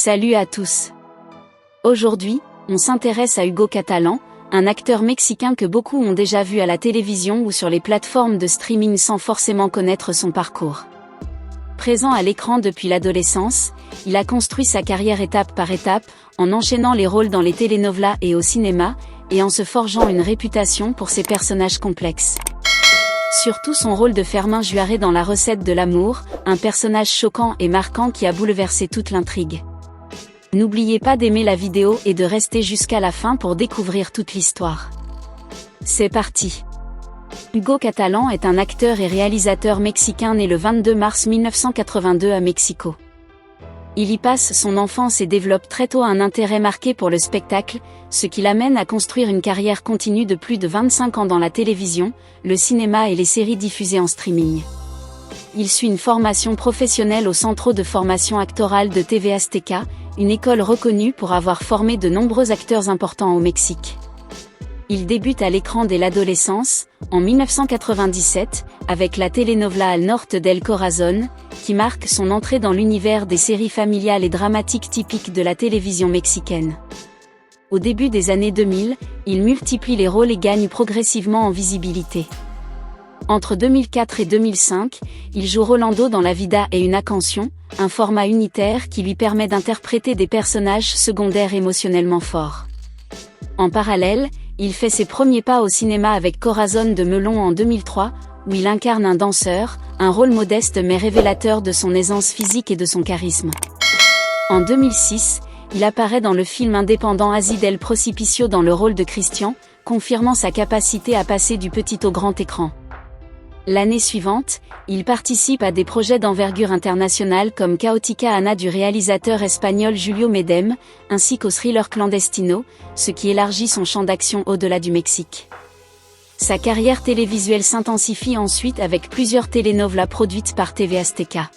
Salut à tous. Aujourd'hui, on s'intéresse à Hugo Catalan, un acteur mexicain que beaucoup ont déjà vu à la télévision ou sur les plateformes de streaming sans forcément connaître son parcours. Présent à l'écran depuis l'adolescence, il a construit sa carrière étape par étape, en enchaînant les rôles dans les telenovelas et au cinéma, et en se forgeant une réputation pour ses personnages complexes. Surtout son rôle de Fermin Juaré dans La recette de l'amour, un personnage choquant et marquant qui a bouleversé toute l'intrigue. N'oubliez pas d'aimer la vidéo et de rester jusqu'à la fin pour découvrir toute l'histoire. C'est parti. Hugo Catalan est un acteur et réalisateur mexicain né le 22 mars 1982 à Mexico. Il y passe son enfance et développe très tôt un intérêt marqué pour le spectacle, ce qui l'amène à construire une carrière continue de plus de 25 ans dans la télévision, le cinéma et les séries diffusées en streaming. Il suit une formation professionnelle au Centro de formation actorale de TV Azteca, une école reconnue pour avoir formé de nombreux acteurs importants au Mexique. Il débute à l'écran dès l'adolescence, en 1997, avec la telenovela Al Norte del Corazón, qui marque son entrée dans l'univers des séries familiales et dramatiques typiques de la télévision mexicaine. Au début des années 2000, il multiplie les rôles et gagne progressivement en visibilité. Entre 2004 et 2005, il joue Rolando dans La vida et una canción, un format unitaire qui lui permet d'interpréter des personnages secondaires émotionnellement forts. En parallèle, il fait ses premiers pas au cinéma avec Corazón de Melón en 2003, où il incarne un danseur, un rôle modeste mais révélateur de son aisance physique et de son charisme. En 2006, il apparaît dans le film indépendant Así del Precipicio dans le rôle de Christian, confirmant sa capacité à passer du petit au grand écran. L'année suivante, il participe à des projets d'envergure internationale comme Caótica Ana du réalisateur espagnol Julio Medem, ainsi qu'au thriller Clandestino, ce qui élargit son champ d'action au-delà du Mexique. Sa carrière télévisuelle s'intensifie ensuite avec plusieurs telenovelas produites par TV Azteca.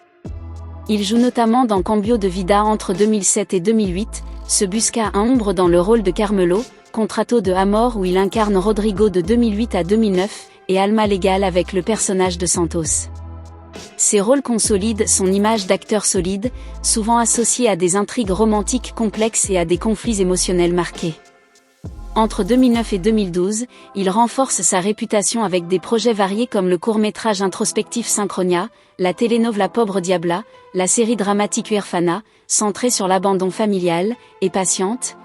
Il joue notamment dans Cambio de vida entre 2007 et 2008, Se busca un hombre dans le rôle de Carmelo, Contrato de Amor où il incarne Rodrigo de 2008 à 2009, et Alma Legal avec le personnage de Santos. Ces rôles consolident son image d'acteur solide, souvent associé à des intrigues romantiques complexes et à des conflits émotionnels marqués. Entre 2009 et 2012, il renforce sa réputation avec des projets variés comme le court-métrage introspectif Synchronia, la telenovela Pobre Diabla, la série dramatique Huérfana, centrée sur l'abandon familial, et Patiente,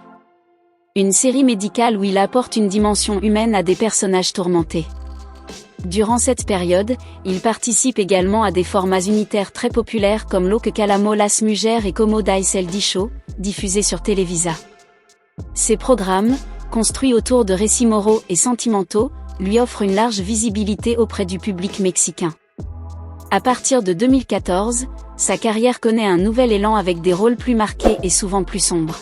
une série médicale où il apporte une dimension humaine à des personnages tourmentés. Durant cette période, il participe également à des formats unitaires très populaires comme Lo que calamo las mujeres et Como dice el dicho, diffusés sur Televisa. Ces programmes, construits autour de récits moraux et sentimentaux, lui offrent une large visibilité auprès du public mexicain. À partir de 2014, sa carrière connaît un nouvel élan avec des rôles plus marqués et souvent plus sombres.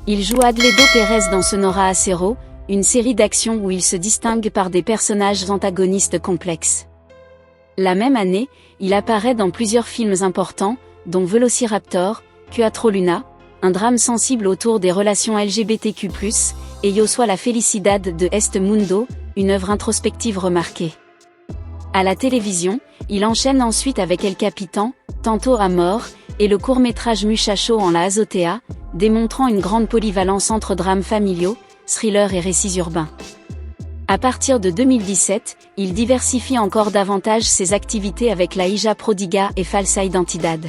Il joue Adledo Pérez dans Sonora Acero, une série d'action où il se distingue par des personnages antagonistes complexes. La même année, il apparaît dans plusieurs films importants, dont Velociraptor, Cuatro Luna, un drame sensible autour des relations LGBTQ+, et Yo soy la felicidad de Este Mundo, une œuvre introspective remarquée. À la télévision, il enchaîne ensuite avec El Capitan, Tanto Amor, et le court-métrage Muchacho en la azotea, démontrant une grande polyvalence entre drames familiaux, thrillers et récits urbains. À partir de 2017, il diversifie encore davantage ses activités avec La hija prodiga et Falsa Identidad.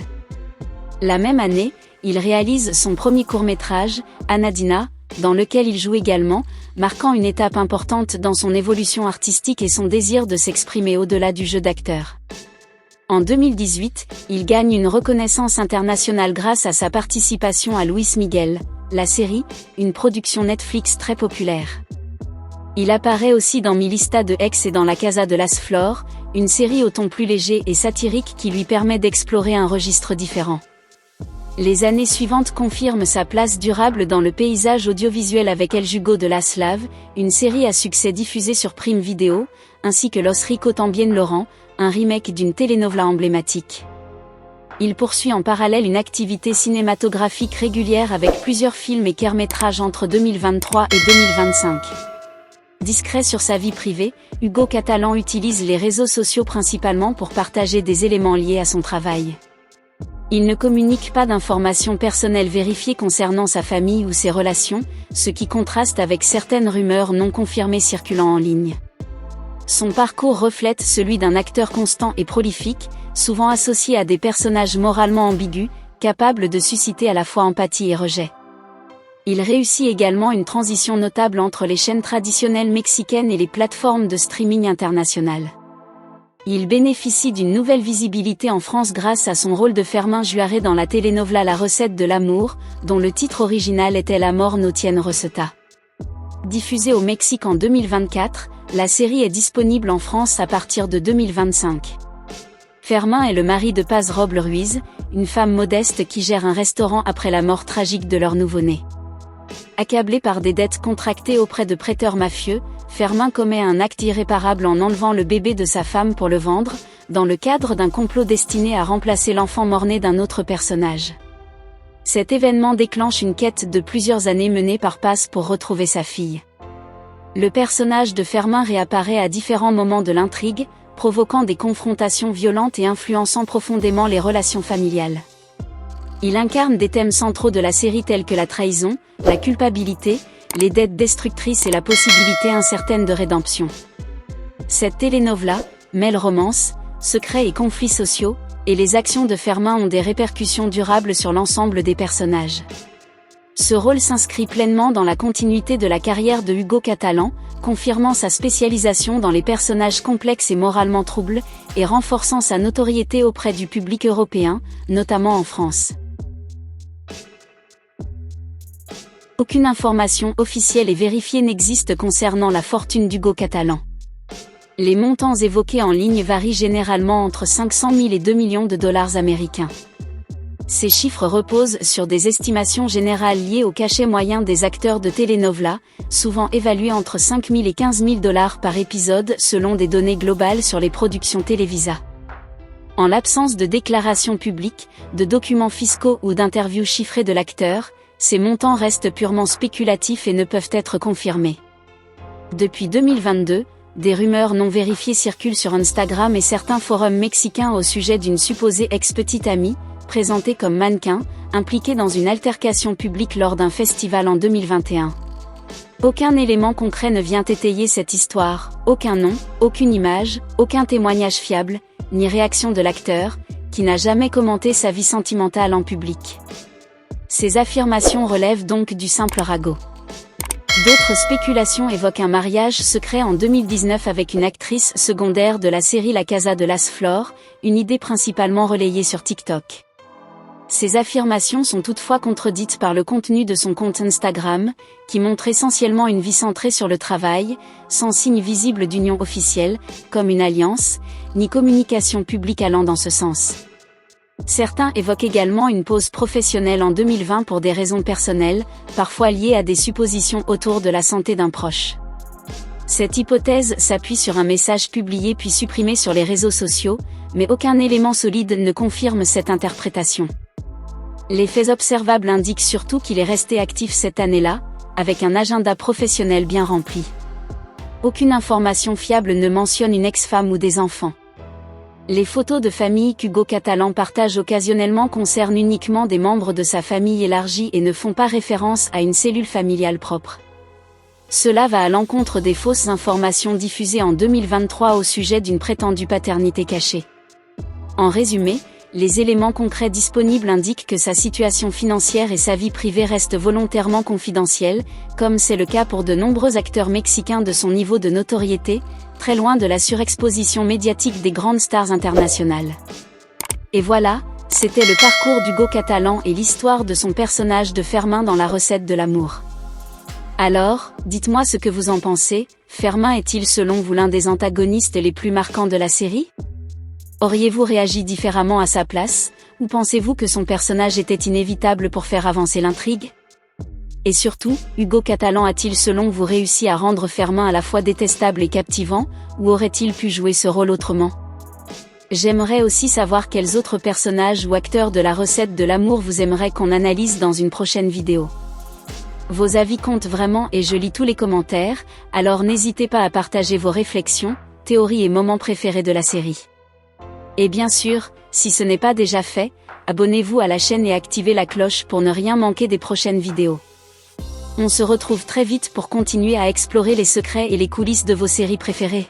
La même année, il réalise son premier court-métrage, Anadina, dans lequel il joue également, marquant une étape importante dans son évolution artistique et son désir de s'exprimer au-delà du jeu d'acteur. En 2018, il gagne une reconnaissance internationale grâce à sa participation à Luis Miguel, la série, une production Netflix très populaire. Il apparaît aussi dans Mi lista de ex et dans La casa de las flores, une série au ton plus léger et satirique qui lui permet d'explorer un registre différent. Les années suivantes confirment sa place durable dans le paysage audiovisuel avec El jugo de la slave, une série à succès diffusée sur Prime Video, ainsi que Los ricos también Laurent, un remake d'une telenovela emblématique. Il poursuit en parallèle une activité cinématographique régulière avec plusieurs films et courts-métrages entre 2023 et 2025. Discret sur sa vie privée, Hugo Catalan utilise les réseaux sociaux principalement pour partager des éléments liés à son travail. Il ne communique pas d'informations personnelles vérifiées concernant sa famille ou ses relations, ce qui contraste avec certaines rumeurs non confirmées circulant en ligne. Son parcours reflète celui d'un acteur constant et prolifique, souvent associé à des personnages moralement ambigus, capables de susciter à la fois empathie et rejet. Il réussit également une transition notable entre les chaînes traditionnelles mexicaines et les plateformes de streaming internationales. Il bénéficie d'une nouvelle visibilité en France grâce à son rôle de Fermín Juárez dans la telenovela La recette de l'amour, dont le titre original était L'amor no tiene receta. Diffusée au Mexique en 2024, la série est disponible en France à partir de 2025. Fermín est le mari de Paz Roble Ruiz, une femme modeste qui gère un restaurant après la mort tragique de leur nouveau-né. Accablé par des dettes contractées auprès de prêteurs mafieux, Fermín commet un acte irréparable en enlevant le bébé de sa femme pour le vendre, dans le cadre d'un complot destiné à remplacer l'enfant mort-né d'un autre personnage. Cet événement déclenche une quête de plusieurs années menée par Paz pour retrouver sa fille. Le personnage de Fermín réapparaît à différents moments de l'intrigue, provoquant des confrontations violentes et influençant profondément les relations familiales. Il incarne des thèmes centraux de la série tels que la trahison, la culpabilité, les dettes destructrices et la possibilité incertaine de rédemption. Cette telenovela mêle romance, secrets et conflits sociaux, et les actions de Fermín ont des répercussions durables sur l'ensemble des personnages. Ce rôle s'inscrit pleinement dans la continuité de la carrière de Hugo Catalán, confirmant sa spécialisation dans les personnages complexes et moralement troubles, et renforçant sa notoriété auprès du public européen, notamment en France. Aucune information officielle et vérifiée n'existe concernant la fortune d'Hugo Catalán. Les montants évoqués en ligne varient généralement entre 500 000 et 2 millions de dollars américains. Ces chiffres reposent sur des estimations générales liées au cachet moyen des acteurs de telenovela, souvent évalués entre 5 000 et 15 000 dollars par épisode selon des données globales sur les productions Televisa. En l'absence de déclarations publiques, de documents fiscaux ou d'interviews chiffrées de l'acteur, ces montants restent purement spéculatifs et ne peuvent être confirmés. Depuis 2022, des rumeurs non vérifiées circulent sur Instagram et certains forums mexicains au sujet d'une supposée ex-petite amie, présentée comme mannequin, impliquée dans une altercation publique lors d'un festival en 2021. Aucun élément concret ne vient étayer cette histoire, aucun nom, aucune image, aucun témoignage fiable, ni réaction de l'acteur, qui n'a jamais commenté sa vie sentimentale en public. Ces affirmations relèvent donc du simple ragot. D'autres spéculations évoquent un mariage secret en 2019 avec une actrice secondaire de la série La Casa de las Flores, une idée principalement relayée sur TikTok. Ces affirmations sont toutefois contredites par le contenu de son compte Instagram, qui montre essentiellement une vie centrée sur le travail, sans signe visible d'union officielle, comme une alliance, ni communication publique allant dans ce sens. Certains évoquent également une pause professionnelle en 2020 pour des raisons personnelles, parfois liées à des suppositions autour de la santé d'un proche. Cette hypothèse s'appuie sur un message publié puis supprimé sur les réseaux sociaux, mais aucun élément solide ne confirme cette interprétation. Les faits observables indiquent surtout qu'il est resté actif cette année-là, avec un agenda professionnel bien rempli. Aucune information fiable ne mentionne une ex-femme ou des enfants. Les photos de famille qu'Hugo Catalán partage occasionnellement concernent uniquement des membres de sa famille élargie et ne font pas référence à une cellule familiale propre. Cela va à l'encontre des fausses informations diffusées en 2023 au sujet d'une prétendue paternité cachée. En résumé, les éléments concrets disponibles indiquent que sa situation financière et sa vie privée restent volontairement confidentielles, comme c'est le cas pour de nombreux acteurs mexicains de son niveau de notoriété, très loin de la surexposition médiatique des grandes stars internationales. Et voilà, c'était le parcours d'Hugo Catalán et l'histoire de son personnage de Fermín dans La recette de l'amour. Alors, dites-moi ce que vous en pensez, Fermín est-il selon vous l'un des antagonistes les plus marquants de la série ? Auriez-vous réagi différemment à sa place, ou pensez-vous que son personnage était inévitable pour faire avancer l'intrigue ? Et surtout, Hugo Catalán a-t-il selon vous réussi à rendre Fermín à la fois détestable et captivant, ou aurait-il pu jouer ce rôle autrement ? J'aimerais aussi savoir quels autres personnages ou acteurs de La recette de l'amour vous aimeraient qu'on analyse dans une prochaine vidéo. Vos avis comptent vraiment et je lis tous les commentaires, alors n'hésitez pas à partager vos réflexions, théories et moments préférés de la série. Et bien sûr, si ce n'est pas déjà fait, abonnez-vous à la chaîne et activez la cloche pour ne rien manquer des prochaines vidéos. On se retrouve très vite pour continuer à explorer les secrets et les coulisses de vos séries préférées.